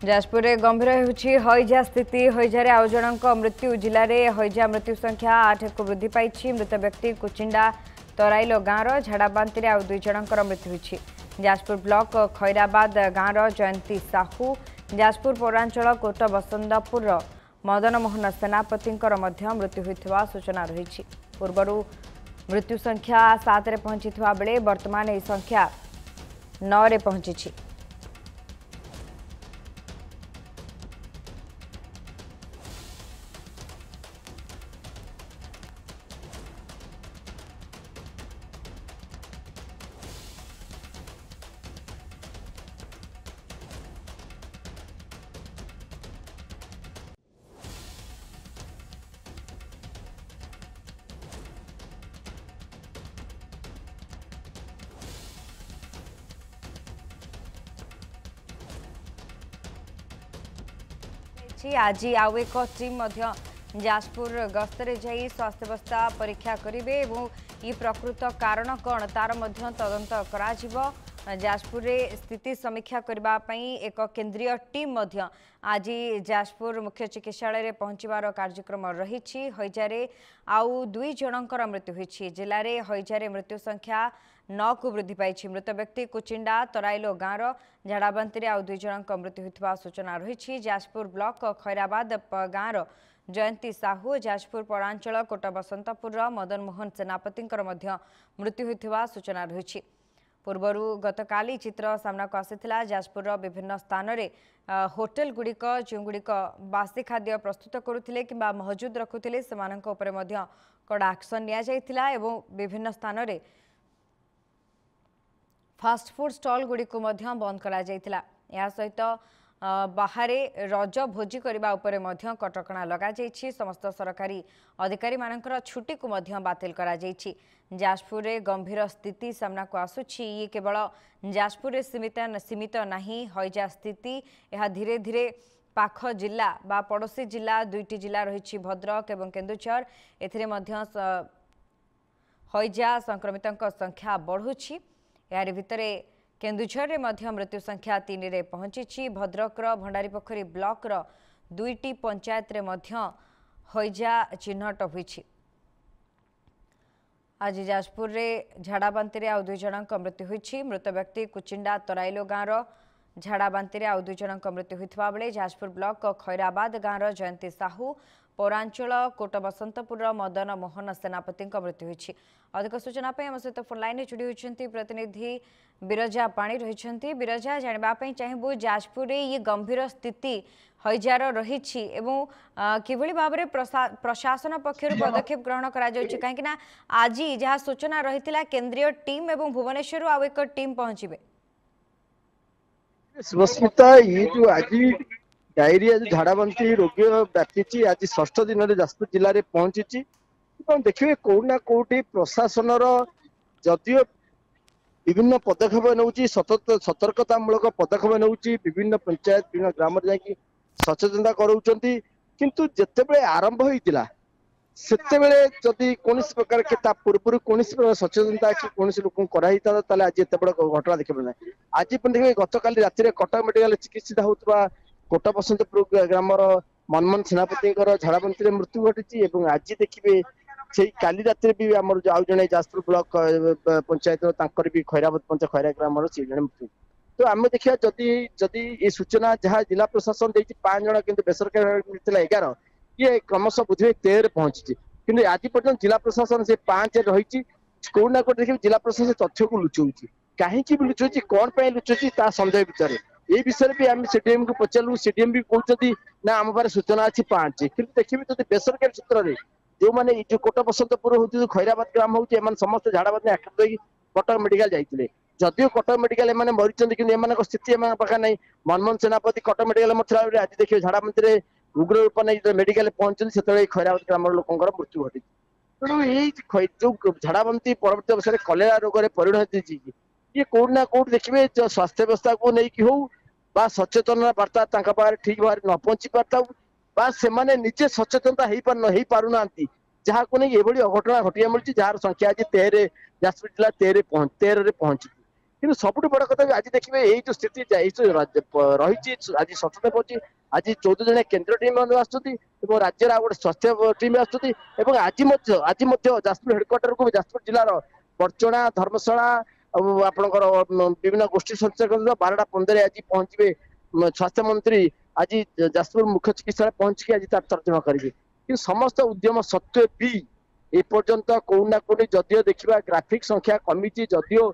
जाजपुर में गंभीर होछि हईजा स्थिति हईजा आउ जन मृत्यु जिले में हईजा मृत्यु संख्या 8 को वृद्धि पाई। मृत व्यक्ति कुचिंडा तराइल गाँवर झाड़ाबांति आउ 2 जनकर मृत्यु होछि। जाजपुर ब्लॉक खैराबाद गाँवर जयंती साहू जाजपुर पौरांचल कोट बसंतपुर मदन मोहन सेनापति मृत्यु होता सूचना रही। पूर्वर मृत्यु संख्या 7 रे पहुंची बेले वर्तमान यह संख्या 9 रे पहुंची। आज आउ एक टीम जाजपुर गस्तरे जाई स्वास्थ्य अवस्था परीक्षा करेंगे और ये प्रकृत कारण कौन तार तदंत करा जाजपुर रे स्थिति समीक्षा करने एक केंद्रीय टीम आज जाजपुर मुख्य चिकित्सालय में पहुंचवार कार्यक्रम रही। हईजारे आउ 2 जनकर मृत्यु होती। जिले में हईजारे मृत्यु संख्या 9 को वृद्धि पाई। मृत व्यक्ति कुचिंडा तराइलो गाँवर झाड़ाबांति आउ 2 जनक मृत्यु होता सूचना रही। जाजपुर ब्लॉक खैराबाद गाँवर जयंती साहू जाजपुर पौरांचल कोट बसंतपुर मदन मोहन सेनापति मृत्यु होता सूचना रही। पूर्वर गतकाली चित्र सामना को आसीथिला जाजपुर विभिन्न स्थान में होटेल गुड़िक जो गुड़िक बासी खाद्य प्रस्तुत करुथिले किंबा महजूद रखुथिले सेमानक उपरे मध्य कड़ा एक्शन निया जायथिला एवं विभिन्न स्थान में फास्ट फूड स्टॉल गुड़िक बंद करा जायथिला। या सहित बाहरे रज भोजी करने उपरे मध्य कटकणा लगा जाइछि। समस्त सरकारी अधिकारी मानकर छुट्टी को मध्य बातिल करा जाइछि। जाजपुर रे गंभीर स्थिति सामना को आसुछि। ये केवल जाजपुर रे सीमित नहीं हईजा स्थिति यह धीरे धीरे पाख जिला बा पड़ोसी जिला 2टी जिला रही भद्रक एवं केन्दुझर एथिरे मध्य हईजा संक्रमितों संख्या बढ़ुछि। यार भितरे केन्दुझर रे मध्य मृत्यु संख्या 3 रे पहुंची। भद्रक भंडारीपोखरी ब्लॉक 2टी पंचायत रे मध्य हईजा चिन्हट होईछि। आज जाजपुर रे झाड़ाबांति आउ 2 जनक मृत्यु होईछि। मृत व्यक्ति कुचिंडा तराइलो गाँवर झाड़ाबांति आउ 2 जनक मृत्यु होता बेले जाजपुर ब्लॉक खैराबाद गाँवर जयंती साहू पौरांचल कोट बसंतपुर मदन मोहन सेनापति मृत्यु होईछि। अधिक सूचना आम सहित फोन लाइन जोड़ी होती प्रतिनिधि बिरजा पाणी रही। बिरजा जानापी चाहबू जाजपुर में ये गंभीर स्थिति हईजार रही किभली भाव में प्रशासन पक्षर पदक्षेप ग्रहण कहीं आज जहाँ सूचना रही केंद्रीय टीम एवं भुवनेश्वर आउ एक टीम पहुंचे। सुस्मिता ये जो आज डायरिया झाड़ाबांति रोगी व्यापी आज 6ठ दिन में जाजपुर जिले में पहुंची। देखिए कौना कौटी प्रशासन जदियो विभिन्न पदक्षेप नौची सतर्कतामूलक पदक्षेप नौची विभिन्न पंचायत विभिन्न ग्राम जाकि सचेतनता कराउछंती किंतु जेतेबेले आरंभ होइतिला सेतेबेले जदि कोनोसी प्रकार के ता पूर्व कोनोसी प्रकार सचेतनता कि कोनोसी लोक कराइता ताले आज एते बड़ घटना देखबे ना। आज पण देखिए गतकाली राति रे कटक मेडिकल चिकित्सित होतबा कोट बसंतपुर ग्रामर मनमोहन सेनापति झाड़ाबांति मृत्यु घटी। आज देखिए से काली राति भी आमर आउ जड़े जाजपुर ब्लॉक पंचायत भी खैराबाद पंचायत खैरा ग्राम से जड़े मृत्यु। तो आम देखिए जदि जदि ये सूचना जहाँ जिला प्रशासन 5 जन कि बेसरकारी मिलता 11 ये क्रमशः बुझे 13 पहुंची कि आज पर्यटन जिला प्रशासन से 5 रही कौना कौट देखिए जिला प्रशासन तथ्य को लुचाऊँगी कहीं लुचाऊँगी कौन पर लुचाऊँगी ता सन्देह भितर ये विषय भी आम सीडीएम को पचारू सीडीएम भी कहते ना आम पारे सूचना अच्छी 5 कि देखिए जब बेसरकारी सूत्र में जो मैंने जो कोट बसंतपुर हो खैराबाद ग्राम हो समस्त झाड़ाबाद आक्रांत कटक मेडिकल जाते जदिव कटक मेडिकल एम मरीचंद कि स्थिति एम पाखे ना मनमोहन सेनापति कटक मेडिकल आज देखिए झाड़ाबांति उग्र रूप नहीं मेडिकल पहुंचते से खैराबाद ग्राम लोकर मृत्यु घटी। तेणु ये जो झाड़ाबांति परवर्त अवसर कलेरा रोग में परिणत ये कौट ना कौट देखिए स्वास्थ्य व्यवस्था को लेकिन हो सचेतन बार्ता ठीक भाव न पहुंची पाता बा से निजे सचेतनता हो पारना जहाँ को नहीं ये अघटना घटिया मिली जार संख्या आज 13 जाजपुर जिला 13 रे पहुंची କିନ୍ତୁ ସବୁଠୁ ବଡ କଥା ଆଜି ଦେଖିବେ ଏଇ ଯୋଉ ସ୍ଥିତି ରହିଛି ଆଜି ସଚେତନ ପଡୁଛି ଆଜି 14 ଜଣିଆ କେନ୍ଦ୍ର ଟିମ୍ ଆସୁଛନ୍ତି ଏବଂ ରାଜ୍ୟର ଆଉ ଗୋଟେ ସ୍ୱାସ୍ଥ୍ୟ ଟିମ୍ ଆସୁଛନ୍ତି ଏବଂ ଆଜି ମଧ୍ୟ ଯାଜପୁର ହେଡକ୍ୱାର୍ଟରକୁ ଯାଜପୁର ଜିଲ୍ଲାର ବରଚଣା ଧର୍ମଶାଳା ଆଉ ଆପଣଙ୍କର ବିଭିନ୍ନ ଗୋଷ୍ଠୀ ସଞ୍ଚୟ କେନ୍ଦ୍ର 12ଟା 15 ଆଜି ପହଞ୍ଚିବେ ସ୍ୱାସ୍ଥ୍ୟ ମନ୍ତ୍ରୀ ଆଜି ଯାଜପୁର ମୁଖ୍ୟ ଚିକିତ୍ସାଳୟ ପହଞ୍ଚିକି ଆଜି ତାର ତର୍ଜମା କରିବେ କିନ୍ତୁ ସମସ୍ତ ଉଦ୍ୟମ ସତ୍ତ୍ୱେ ବି ଏପର୍ଯ୍ୟନ୍ତ କୋଉଠି ନା କୋଉଠି ଯଦିଓ ଦେଖିବା ଗ୍ରାଫିକ ସଂଖ୍ୟା କମିଛି ଯଦିଓ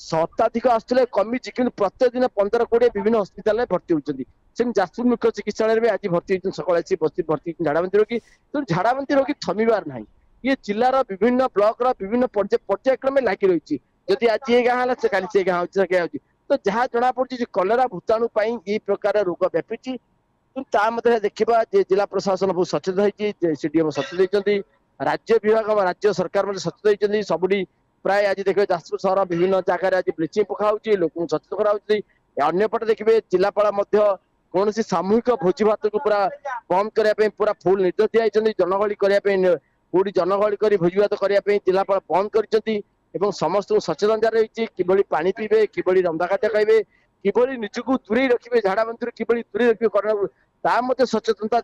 ଶତାଧିକ ଆସୁଥିଲେ କମିଛି କିନ୍ତୁ ପ୍ରତ୍ୟେକ ଦିନ 15-20 ବିଭିନ୍ନ ହସ୍ପିଟାଲରେ ଭର୍ତ୍ତି ହଉଛନ୍ତି ସେମିତି ଯାଜପୁର ମୁଖ୍ୟ ଚିକିତ୍ସାଳୟରେ ବି ଆଜି ଭର୍ତ୍ତି ହେଇଛନ୍ତି ସକାଳେ ଆସି ଭର୍ତ୍ତି ଝାଡାବାନ୍ତି ରୋଗୀ ତେଣୁ ଝାଡାବାନ୍ତି ରୋଗୀ ଥମିବାର ନାହିଁ ଇଏ ଜିଲ୍ଲାର ବିଭିନ୍ନ ବ୍ଲକର ବିଭିନ୍ନ ପର୍ଯ୍ୟାୟକ୍ରମେ ଲାଗି ରହିଛି ଯଦି ଆଜି ଏ ଗାଁ ହେଲା ସେ କାଲି ସେ ଗାଁ ହଉଛି ତ ଯାହା ଜଣା ପଡୁଛି ଯେ କଲେରା ଭୂତାଣୁ ପାଇଁ ଏଇ ପ୍ରକାର ରୋଗ ବ୍ୟାପିଛି କିନ୍ତୁ ତା ମଧ୍ୟରେ ଦେଖିବା ଯେ ଜିଲ୍ଲା ପ୍ରଶାସନ ବହୁତ ସଚେତନ ହେଇଛି ସିଡିଏମ ସଚେତନ ହେଇଛନ୍ତି ରାଜ୍ୟ ବିଭାଗ ରାଜ୍ୟ ସରକାର ମଧ୍ୟ ସଚେତନ ହେଇଛନ୍ତି ସବୁଠି ପ୍ରାୟ ଆଜି ଦେଖିବେ ଯାଜପୁର ସହର ବିଭିନ୍ନ ଜାଗାରେ ଆଜି ବ୍ଲିଚିଂ ପକା ହଉଛି ଲୋକଙ୍କୁ ସଚେତନ କରାହଉଛି ଅନ୍ୟପଟେ ଦେଖିବେ ଜିଲ୍ଲାପାଳ ମଧ୍ୟ କୌଣସି ସାମୂହିକ ଭୋଜି ଭାତକୁ ପୁରା ବନ୍ଦ କରିବା ପାଇଁ ପୁରା ଫୁଲ ନିର୍ଦ୍ଦେଶ ଦିଆଯାଇଛନ୍ତି ଜନଗହଳି କରିବା ପାଇଁ କୋଉଠି ଜନଗହଳି କରି ଭୋଜି ଭାତ କରିବା ପାଇଁ ଜିଲ୍ଲାପାଳ ବନ୍ଦ କରିଛନ୍ତି ଏବଂ ସମସ୍ତଙ୍କୁ ସଚେତନ ଜାରି ରହିଛି କିଭଳି ପାଣି ପିଇବେ କିଭଳି ରନ୍ଧା ଖାଦ୍ୟ ଖାଇବେ କିଭଳି ନିଜକୁ ଦୂରେଇ ରଖିବେ ଝାଡାବାନ୍ତିରୁ କିଭଳି ଦୂରେଇ ରଖିବେ କରୋନା ତା ମଧ୍ୟ ସଚେତନତା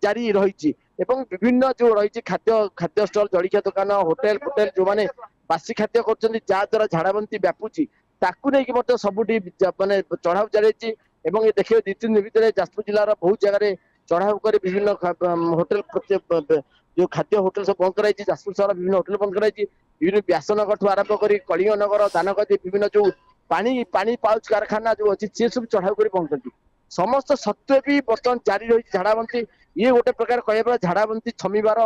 ଜାରି ରହିଛି ଏବଂ ବିଭିନ୍ନ ଯୋଉ ରହିଛି ଖାଦ୍ୟ ଷ୍ଟଲ ଜଳଖିଆ ଦୋକାନ ହୋଟେଲ ଯୋଉମାନେ ବାସି ଖାଦ୍ୟ କରୁଛନ୍ତି ଯାହା ଦ୍ୱାରା ଝାଡାବାନ୍ତି ବ୍ୟାପୁଛି ତାକୁ ନେଇକି ମଧ୍ୟ ସବୁଠି ମାନେ ଚଢାଉ ଚାଲିଛି ଏବଂ ଏ ଦେଖିବେ 2-3 ଦିନ ଭିତରେ ଯାଜପୁର ଜିଲ୍ଲାର ବହୁତ ଜାଗାରେ ଚଢାଉ କରି ବିଭିନ୍ନ ହୋଟେଲ ଯୋଉ ଖାଦ୍ୟ ହୋଟେଲ ସବୁ ବନ୍ଦ କରାଯାଇଛି ଯାଜପୁର ସହର ବିଭିନ୍ନ ହୋଟେଲ ବନ୍ଦ କରାଯାଇଛି ବିଭିନ୍ନ ବ୍ୟାସନଗରଠୁ ଆରମ୍ଭ କରି କଳିଙ୍ଗନଗର ଦାନଗଦି ବିଭିନ୍ନ ଯୋଉ ପାଣି ପାଉଚ କାରଖାନା ଯୋଉ ଅଛି ସେ ସବୁ ଚଢାଉ କରି ବନ୍ଦ କରିଛି ସମସ୍ତ ସତ୍ତ୍ୱେ ବି ବର୍ତ୍ତମାନ ଜାରି ରହିଛି ଝାଡାବାନ୍ତି ଇଏ ଗୋଟେ ପ୍ରକାର କହିବା ଝାଡାବାନ୍ତି ଥମିବାର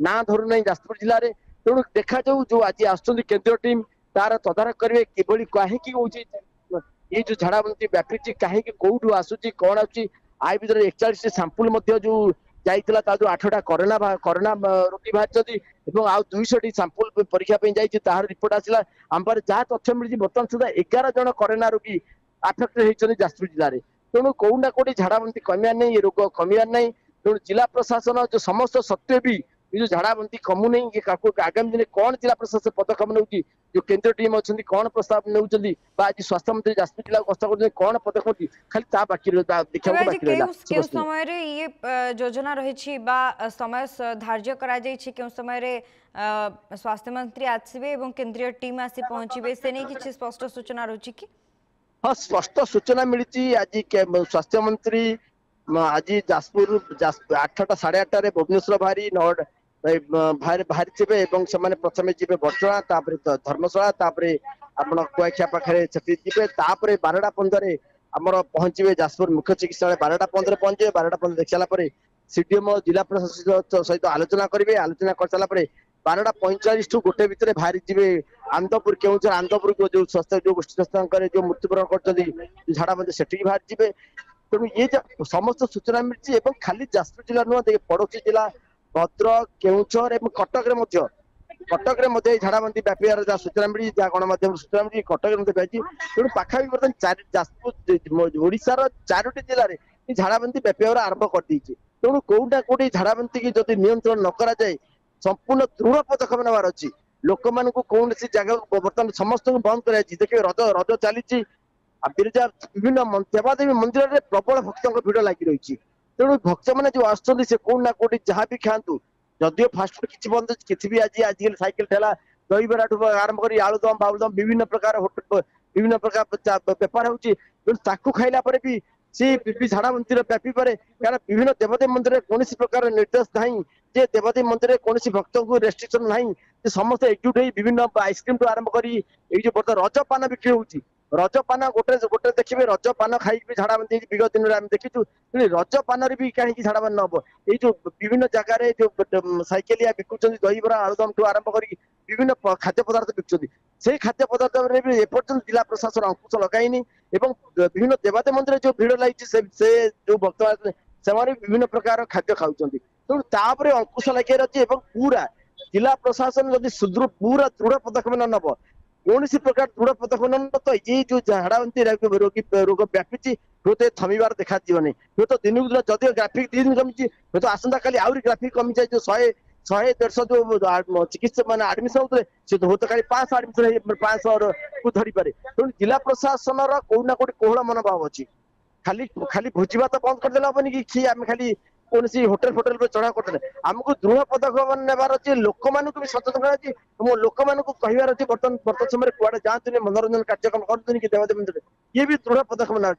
ନାଁ ଧରୁନାହିଁ ଯାଜପୁର ଜିଲ୍ଲାରେ ତେଣୁ ଦେଖାଯାଉ ଯୋଉ ଆଜି ଆସୁଛନ୍ତି କେନ୍ଦ୍ରୀୟ ଟିମ୍ ତାର ତଦାରଖ କରିବେ କିଭଳି କାହିଁକି ହଉଛି ଏଇ ଯୋଉ ଝାଡାବାନ୍ତି ବ୍ୟାପିଛି କାହିଁକି କୋଉଠୁ ଆସୁଛି କଣ ଆସୁଛି ଆ ଭିତରେ 41ଟି ସାମ୍ପୁଲ ମଧ୍ୟ ଯୋଉ ଯାଇଥିଲା ତା ଯୋଉ 8ଟା କରୋନା ରୋଗୀ ବାହାରିଛନ୍ତି ଏବଂ ଆଉ 200ଟି ସାମ୍ପୁଲ ପରୀକ୍ଷା ପାଇଁ ଯାଇଛି ତାହାର ରିପୋର୍ଟ ଆସିଲା ଆମ ପାଖରେ ଯାହା ତଥ୍ୟ ମିଳିଛି ବର୍ତ୍ତମାନ ସୁଦ୍ଧା 11 ଜଣ କରୋନା ରୋଗୀ ଆଫେକ୍ଟେଡ ହେଇଛନ୍ତି ଯାଜପୁର ଜିଲ୍ଲାରେ ତେଣୁ କୋଉଠି ନା କୋଉଠି ଝାଡାବାନ୍ତି କମିବାର ନାହିଁ ଏ ରୋଗ କମିବାର ନାହିଁ ତେଣୁ ଜିଲ୍ଲା ପ୍ରଶାସନ ଯୋଉ ସମସ୍ତ ସତ୍ତ୍ୱେ ବି ଏ ଯୋଉ ଝାଡାବାନ୍ତି କମୁନାହିଁ ଆଗାମୀ ଦିନେ କଣ ଜିଲ୍ଲା ପ୍ରଶାସନ ପଦକ୍ଷେପ ନେଉଛି ଯୋଉ କେନ୍ଦ୍ରୀୟ ଟିମ୍ ଅଛନ୍ତି କଣ ପ୍ରସ୍ତାବ ନେଉଛନ୍ତି ବା ଆଜି ସ୍ୱାସ୍ଥ୍ୟମନ୍ତ୍ରୀ ଯାଜପୁର ଜିଲ୍ଲାକୁ ଗସ୍ତ କରୁଛନ୍ତି କଣ ପଦକ୍ଷେପ ଖାଲି ତା ଦେଖିବାକୁ ବାକି ରହିଲା କେଉଁ ସମୟରେ ଇଏ ଯୋଜନା ରହିଛି ବା ସମୟ ଧାର୍ଯ୍ୟ କରାଯାଇଛି କେଉଁ ସମୟରେ ସ୍ୱାସ୍ଥ୍ୟ ମନ୍ତ୍ରୀ ଆସିବେ ଏବଂ କେନ୍ଦ୍ରୀୟ ଟିମ୍ ଆସି ପହଞ୍ଚିବେ ସେ ନେଇ କିଛି ସ୍ପଷ୍ଟ ସୂଚନା ରହିଛି କି ହଁ ସ୍ପଷ୍ଟ ସୂଚନା ମିଳିଛି ଆଜି ସ୍ୱାସ୍ଥ୍ୟ ମନ୍ତ୍ରୀ ଆଜି ଯାଜପୁର 8ଟା 8:30ରେ ଭୁବନେଶ୍ୱର ବାହାରିଯିବେ ଏବଂ ସେମାନେ ପ୍ରଥମେ ଯିବେ ବରଚଣା ତାପରେ ଧର୍ମଶାଳା ତାପରେ ଆପଣ କୁଆଖିଆ ପାଖରେ ସେଠି ଯିବେ ତାପରେ 12ଟା 15 ଆମର ପହଞ୍ଚିବେ ଯାଜପୁର ମୁଖ୍ୟ ଚିକିତ୍ସାଳୟ 12ଟା 15 ପହଞ୍ଚିବେ 12ଟା 15 ଦେଖି ସାରିଲା ପରେ ସିଡିଏମ ଜିଲ୍ଲା ପ୍ରଶାସକ ସହିତ ଆଲୋଚନା କରିବେ ଆଲୋଚନା କରିସାରିଲା ପରେ 12ଟା 45 ଠୁ 1 ଭିତରେ ବାହାରି ଯିବେ ଆନ୍ଦପୁର କେଉଁଝର ଆନ୍ଦପୁର ଯୋଉ ଯୋଉ ଗୋଷ୍ଠୀ ସ୍ୱାସ୍ଥ୍ୟଙ୍କରେ ଯୋଉ ମୃତ୍ୟୁବରଣ କରିଛନ୍ତି ଝାଡାବାନ୍ତି ସେଠିକି ବାହାରି ଯିବେ ତେଣୁ ଇଏ ସମସ୍ତ ସୂଚନା ମିଳିଛି ଏବଂ ଖାଲି ଯାଜପୁର ଜିଲ୍ଲା ନୁହଁ ପଡୋଶୀ ଜିଲ୍ଲା ଭଦ୍ରକ କେଉଁଝର ଏବଂ କଟକରେ ମଧ୍ୟ ଏଇ ଝାଡାବାନ୍ତି ବ୍ୟାପିବାର ଯାହା ସୂଚନା ମିଳିଛି ଯାହା ଗଣମାଧ୍ୟମରେ ସୂଚନା ମିଳିଛି କଟକରେ ମଧ୍ୟ ପାଇଛି ତେଣୁ ପାଖାପାଖି ବର୍ତ୍ତମାନ ଓଡିଶାର 4ଟି ଜିଲ୍ଲାରେ এই ঝাড়াবাନ୍ତି ବ୍ୟାପିବାର ଆରମ୍ଭ କରିଦେଇଛି ତେଣୁ କୋଉଟା କୋଉଠି ଝାଡାବାନ୍ତି କି ଯଦି ନିୟନ୍ତ୍ରଣ ନ କରାଯାଏ ସମ୍ପୂର୍ଣ୍ଣ ଦୃଢ ପଦକ୍ଷେପ ନେବାର ଅଛି ଲୋକମାନଙ୍କୁ କୌଣସି ଜାଗାକୁ ବର୍ତ୍ତମାନ ସମସ୍ତଙ୍କୁ ବନ୍ଦ କରାଯାଇଛି ଦେଖିବେ ରଜ ଚାଲିଛି ଆଉ ବିଭିନ୍ନ ଦେବାଦେବୀ ମନ୍ଦିରରେ ପ୍ରବଳ ଭକ୍ତଙ୍କ ଭିଡ ଲାଗି ରହିଛି ତେଣୁ ଭକ୍ତମାନେ ଯୋଉ ଆସୁଛନ୍ତି ସେ କୋଉଠି ନା କୋଉଠି ଯାହା ବି ଖାଆନ୍ତୁ ଯଦିଓ ଫାଷ୍ଟଫୁଡ କିଛି ବନ୍ଦ ଅଛି କିଛି ବି ଆଜିକାଲି ସାଇକେଲ ଠେଲା ଦହିବରାଠୁ ଆରମ୍ଭ କରି ଆଳୁଦମ ବାଉଳଦମ ବିଭିନ୍ନ ପ୍ରକାର ବେପାର ହଉଛି ତାକୁ ଖାଇଲା ପରେ ବି ସେ ଝାଡାବାନ୍ତିର ବ୍ୟାପି ପାରେ କାରଣ ବିଭିନ୍ନ ଦେବାଦେବୀ ମନ୍ଦିରରେ କୌଣସି ପ୍ରକାର ନିର୍ଦ୍ଦେଶ ନାହିଁ ଯେ ଦେବାଦେବୀ ମନ୍ଦିରରେ କୌଣସି ଭକ୍ତଙ୍କୁ ରେଷ୍ଟ୍ରିକ୍ସନ ନାହିଁ ଯେ ସମସ୍ତେ ଏକଜୁଟ ହେଇ ବିଭିନ୍ନ ଆଇସ୍କ୍ରିମ ଠୁ ଆରମ୍ଭ କରି ଏଇ ଯୋଉ ବର୍ତ୍ତମାନ ରଜପାନ ବିକ୍ରି ହଉଛି ରଜପାନ ଗୋଟେ ଦେଖିବେ ରଜପାନ ଖାଇକି ଝାଡାବାନ୍ତି ବିଗତ ଦିନରେ ଆମେ ଦେଖିଛୁ ରଜପାନରେ ବି କାହିଁକି ଝାଡାବାନ୍ତି ନ ହବ ଏଇ ଯୋଉ ବିଭିନ୍ନ ଜାଗାରେ ଯୋଉ ସାଇକେଲିଆ ବିକୁଛନ୍ତି ଦହିବରା ଆଳୁଦମ ଠୁ ଆରମ୍ଭ କରିକି ବିଭିନ୍ନ ଖାଦ୍ୟ ପଦାର୍ଥ ବିକୁଛନ୍ତି ସେଇ ଖାଦ୍ୟ ପଦାର୍ଥରେ ବି ଏପର୍ଯ୍ୟନ୍ତ ଜିଲ୍ଲା ପ୍ରଶାସନ ଅଙ୍କୁଶ ଲଗାଇନି ଏବଂ ବିଭିନ୍ନ ଦେବାଦେବୀ ମନ୍ଦିରରେ ଯୋଉ ଭିଡ ଲାଗିଛି ସେ ଯୋଉ ଭକ୍ତ ସେମାନେ ବିଭିନ୍ନ ପ୍ରକାର ଖାଦ୍ୟ ଖାଉଛନ୍ତି ତେଣୁ ତାପରେ ଅଙ୍କୁଶ ଲାଗିବାର ଅଛି ଏବଂ ପୁରା ଜିଲ୍ଲା ପ୍ରଶାସନ ଯଦି ପୁରା ଦୃଢ ପଦକ୍ଷେପ ନ ନେବ କୌଣସି ପ୍ରକାର ଦୃଢ ପଦକ୍ଷେପ ନ ନେବ ତ ଏଇ ଯୋଉ ଝାଡାବାନ୍ତି ରୋଗ ବ୍ୟାପିଛି ହୁଏତ ଥମିବାର ଦେଖାଯିବନି ହୁଏତ ଦିନକୁ ଦିନ ଯଦିଓ ଗ୍ରାଫିକ 2 ଦିନ କମିଛି ହୁଏତ ଆସନ୍ତା କାଲି ଆହୁରି ଗ୍ରାଫିକ କମିଯାଏ ଯୋଉ 100-150 जो चिकित्सक मैंने आडमिशन होते से तो होता खाली 500 आडमिशन 500 को धरी पारे तेणु जिला प्रशासन कोना कोटी कोहल मनोभाव अच्छी खाली खाली भोजी भात बंद करदे हेनी कि आम खाली कौन होटेल फोटेल चढ़ा करते आमको दृढ़ पदक्षेप नेबार अच्छे लोक मानक भी सचेतन अच्छी लोक मानक कहबार अच्छे बर्तमान समय कुआड़े जातुनि मनोरंजन कार्यक्रम करते कि देवादेवी मंदिर ये भी दृढ़ पदक्षेप ना।